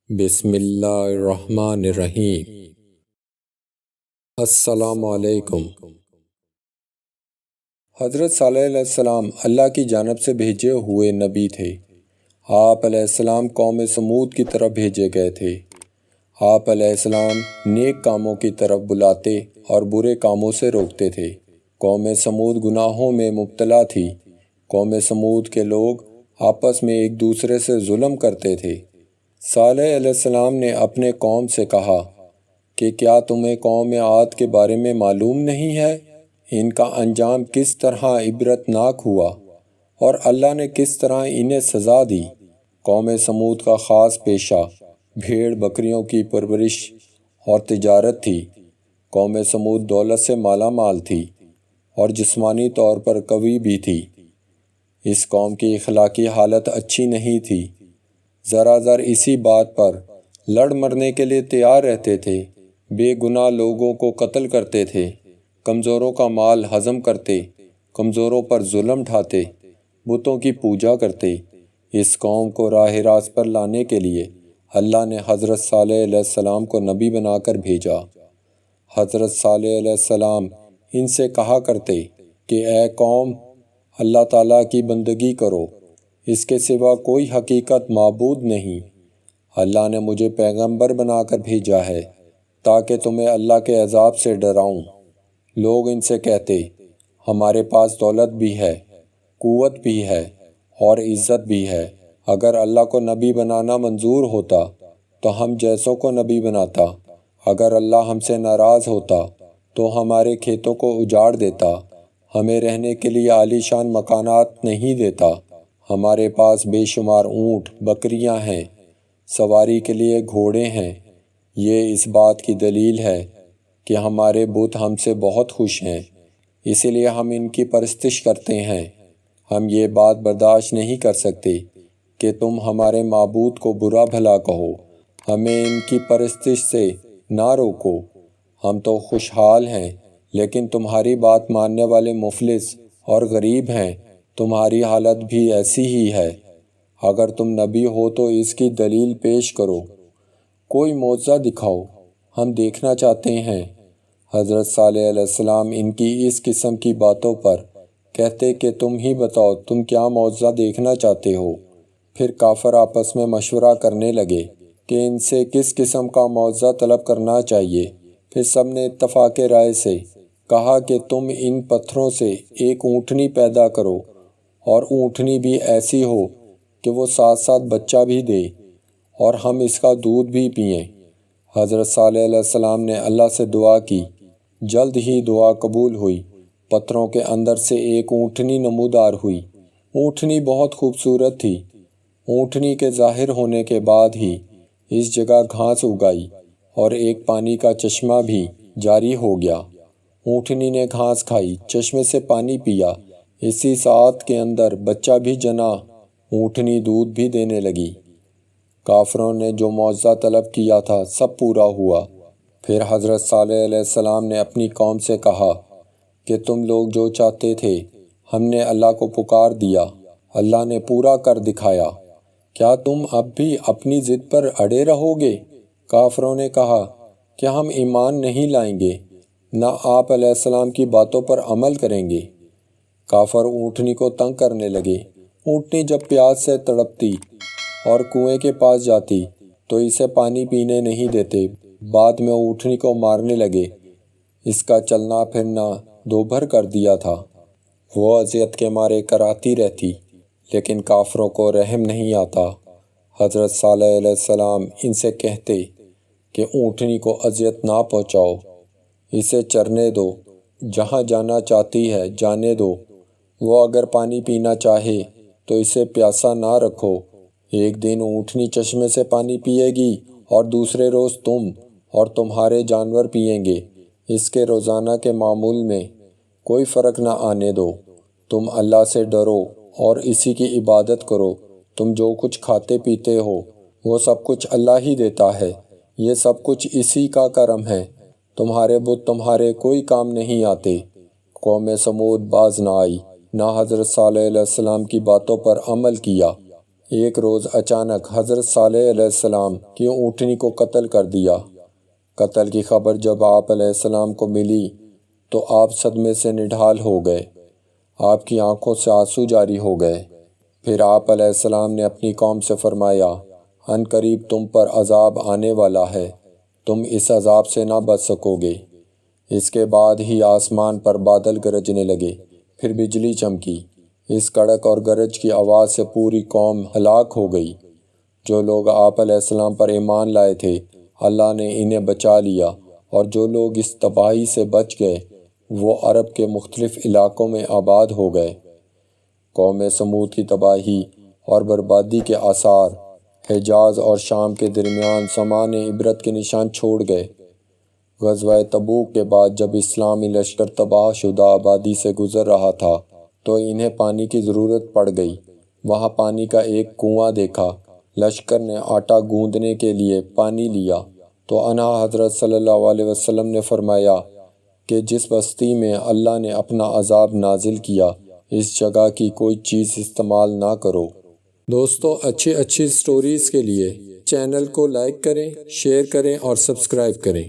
بسم اللہ الرحمن الرحیم۔ السلام علیکم۔ حضرت صالح علیہ السلام اللہ کی جانب سے بھیجے ہوئے نبی تھے۔ آپ علیہ السلام قوم سمود کی طرف بھیجے گئے تھے۔ آپ علیہ السلام نیک کاموں کی طرف بلاتے اور برے کاموں سے روکتے تھے۔ قوم سمود گناہوں میں مبتلا تھی۔ قوم سمود کے لوگ آپس میں ایک دوسرے سے ظلم کرتے تھے۔ صالح علیہ السلام نے اپنے قوم سے کہا کہ کیا تمہیں قوم عاد کے بارے میں معلوم نہیں ہے؟ ان کا انجام کس طرح عبرتناک ہوا اور اللہ نے کس طرح انہیں سزا دی۔ قوم سمود کا خاص پیشہ بھیڑ بکریوں کی پرورش اور تجارت تھی۔ قوم سمود دولت سے مالا مال تھی اور جسمانی طور پر قوی بھی تھی۔ اس قوم کی اخلاقی حالت اچھی نہیں تھی۔ ذرا ذر اسی بات پر لڑ مرنے کے لیے تیار رہتے تھے۔ بے گناہ لوگوں کو قتل کرتے تھے، کمزوروں کا مال ہضم کرتے، کمزوروں پر ظلم ڈھاتے، بتوں کی پوجا کرتے۔ اس قوم کو راہ راست پر لانے کے لیے اللہ نے حضرت صالح علیہ السلام کو نبی بنا کر بھیجا۔ حضرت صالح علیہ السلام ان سے کہا کرتے کہ اے قوم، اللہ تعالیٰ کی بندگی کرو، اس کے سوا کوئی حقیقت معبود نہیں۔ اللہ نے مجھے پیغمبر بنا کر بھیجا ہے تاکہ تمہیں اللہ کے عذاب سے ڈراؤں۔ لوگ ان سے کہتے، ہمارے پاس دولت بھی ہے، قوت بھی ہے اور عزت بھی ہے۔ اگر اللہ کو نبی بنانا منظور ہوتا تو ہم جیسوں کو نبی بناتا۔ اگر اللہ ہم سے ناراض ہوتا تو ہمارے کھیتوں کو اجاڑ دیتا، ہمیں رہنے کے لیے عالی شان مکانات نہیں دیتا۔ ہمارے پاس بے شمار اونٹ بکریاں ہیں، سواری کے لیے گھوڑے ہیں۔ یہ اس بات کی دلیل ہے کہ ہمارے بت ہم سے بہت خوش ہیں، اسی لیے ہم ان کی پرستش کرتے ہیں۔ ہم یہ بات برداشت نہیں کر سکتے کہ تم ہمارے معبود کو برا بھلا کہو۔ ہمیں ان کی پرستش سے نہ روکو۔ ہم تو خوشحال ہیں، لیکن تمہاری بات ماننے والے مفلس اور غریب ہیں۔ تمہاری حالت بھی ایسی ہی ہے۔ اگر تم نبی ہو تو اس کی دلیل پیش کرو، کوئی معجزہ دکھاؤ، ہم دیکھنا چاہتے ہیں۔ حضرت صالح علیہ السلام ان کی اس قسم کی باتوں پر کہتے کہ تم ہی بتاؤ، تم کیا معجزہ دیکھنا چاہتے ہو؟ پھر کافر آپس میں مشورہ کرنے لگے کہ ان سے کس قسم کا معجزہ طلب کرنا چاہیے۔ پھر سب نے اتفاق رائے سے کہا کہ تم ان پتھروں سے ایک اونٹنی پیدا کرو، اور اونٹنی بھی ایسی ہو کہ وہ ساتھ ساتھ بچہ بھی دے اور ہم اس کا دودھ بھی پئیں۔ حضرت صالح علیہ السلام نے اللہ سے دعا کی۔ جلد ہی دعا قبول ہوئی۔ پتھروں کے اندر سے ایک اونٹنی نمودار ہوئی۔ اونٹنی بہت خوبصورت تھی۔ اونٹنی کے ظاہر ہونے کے بعد ہی اس جگہ گھاس اگائی اور ایک پانی کا چشمہ بھی جاری ہو گیا۔ اونٹنی نے گھاس کھائی، چشمے سے پانی پیا، اسی ساعت کے اندر بچہ بھی جنا، اونٹنی دودھ بھی دینے لگی۔ کافروں نے جو معجزہ طلب کیا تھا سب پورا ہوا۔ پھر حضرت صالح علیہ السلام نے اپنی قوم سے کہا کہ تم لوگ جو چاہتے تھے ہم نے اللہ کو پکار دیا، اللہ نے پورا کر دکھایا۔ کیا تم اب بھی اپنی ضد پر اڑے رہو گے؟ کافروں نے کہا کہ ہم ایمان نہیں لائیں گے، نہ آپ علیہ السلام کی باتوں پر عمل کریں گے۔ کافر اونٹنی کو تنگ کرنے لگے۔ اونٹنی جب پیاس سے تڑپتی اور کنویں کے پاس جاتی تو اسے پانی پینے نہیں دیتے۔ بعد میں اونٹنی کو مارنے لگے۔ اس کا چلنا پھرنا دوبھر کر دیا تھا۔ وہ اذیت کے مارے کراتی رہتی، لیکن کافروں کو رحم نہیں آتا۔ حضرت صالح علیہ السلام ان سے کہتے کہ اونٹنی کو اذیت نہ پہنچاؤ، اسے چرنے دو، جہاں جانا چاہتی ہے جانے دو۔ وہ اگر پانی پینا چاہے تو اسے پیاسا نہ رکھو۔ ایک دن اونٹنی چشمے سے پانی پیے گی اور دوسرے روز تم اور تمہارے جانور پئیں گے۔ اس کے روزانہ کے معمول میں کوئی فرق نہ آنے دو۔ تم اللہ سے ڈرو اور اسی کی عبادت کرو۔ تم جو کچھ کھاتے پیتے ہو وہ سب کچھ اللہ ہی دیتا ہے، یہ سب کچھ اسی کا کرم ہے۔ تمہارے بت تمہارے کوئی کام نہیں آتے۔ قوم سمود باز نہ آئی، نہ حضرت صالح علیہ السلام کی باتوں پر عمل کیا۔ ایک روز اچانک حضرت صالح علیہ السلام کی اونٹنی کو قتل کر دیا۔ قتل کی خبر جب آپ علیہ السلام کو ملی تو آپ صدمے سے نڈھال ہو گئے۔ آپ کی آنکھوں سے آنسو جاری ہو گئے۔ پھر آپ علیہ السلام نے اپنی قوم سے فرمایا، ان قریب تم پر عذاب آنے والا ہے، تم اس عذاب سے نہ بچ سکو گے۔ اس کے بعد ہی آسمان پر بادل گرجنے لگے، پھر بجلی چمکی۔ اس کڑک اور گرج کی آواز سے پوری قوم ہلاک ہو گئی۔ جو لوگ آپ علیہ السلام پر ایمان لائے تھے اللہ نے انہیں بچا لیا، اور جو لوگ اس تباہی سے بچ گئے وہ عرب کے مختلف علاقوں میں آباد ہو گئے۔ قوم سمود کی تباہی اور بربادی کے آثار حجاز اور شام کے درمیان سامان عبرت کے نشان چھوڑ گئے۔ غزوہ تبوک کے بعد جب اسلامی لشکر تباہ شدہ آبادی سے گزر رہا تھا تو انہیں پانی کی ضرورت پڑ گئی۔ وہاں پانی کا ایک کنواں دیکھا۔ لشکر نے آٹا گوندنے کے لیے پانی لیا تو آنحا حضرت صلی اللہ علیہ وسلم نے فرمایا کہ جس بستی میں اللہ نے اپنا عذاب نازل کیا اس جگہ کی کوئی چیز استعمال نہ کرو۔ دوستو، اچھی سٹوریز کے لیے چینل کو لائک کریں، شیئر کریں اور سبسکرائب کریں۔